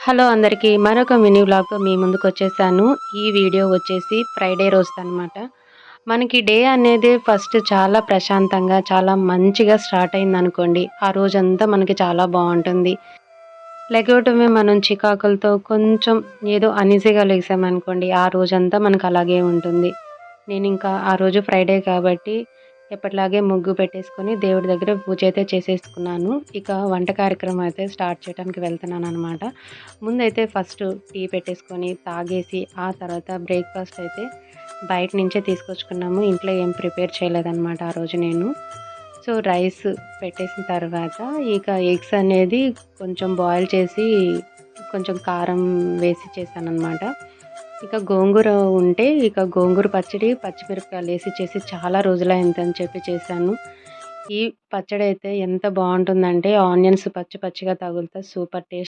Hello అందరికీ మరొక mini వ్లాగ్‌తో మీ ముందుకొచ్చేసాను. ఈ వీడియో వచ్చేసి ఫ్రైడే రోజుదనమాట. మనకి డే అనేది ఫస్ట్ చాలా ప్రశాంతంగా, చాలా మంచిగా స్టార్ట్ అయిందనుకోండి. ఆ రోజంతా మనకి చాలా బావుంటుంది. లెగవటమే మనం చికాకులతో కొంచెం ఏదో అనీజీగా లెగిసామనుకోండి, ఆ రోజంతా మనకు అలాగే ఉంటుంది. నేనింకా ఆ రోజు ఫ్రైడే కాబట్టి ఎప్పటిలాగే ముగ్గు పెట్టేసుకొని దేవుడి దగ్గర పూజ అయితే చేసేసుకున్నాను. ఇక వంట కార్యక్రమం అయితే స్టార్ట్ చేయడానికి వెళ్తున్నాననమాట. ముందైతే ఫస్ట్ టీ పెట్టేసుకొని తాగేసి ఆ తర్వాత బ్రేక్‌ఫాస్ట్ అయితే బయట నుంచే తీసుకొచ్చుకున్నాము. ఇంట్లో ఏం ప్రిపేర్ చేయలేదనమాట ఆ రోజు నేను. సో, రైస్ పెట్టేసిన తర్వాత ఇక ఎగ్స్ అనేది కొంచెం బాయిల్ చేసి కొంచెం కారం వేసి చేశాననమాట. ఇక గోంగూర ఉంటే ఇక గోంగూర పచ్చడి, పచ్చిమిరపకాయలేసి చేసి చాలా రోజులైందని చెప్పి చేశాను. ఈ పచ్చడైతే ఎంత బావుంటుందంటే ఆనియన్స్ పచ్చి పచ్చిగా తగులుతా సూపర్ టేస్ట్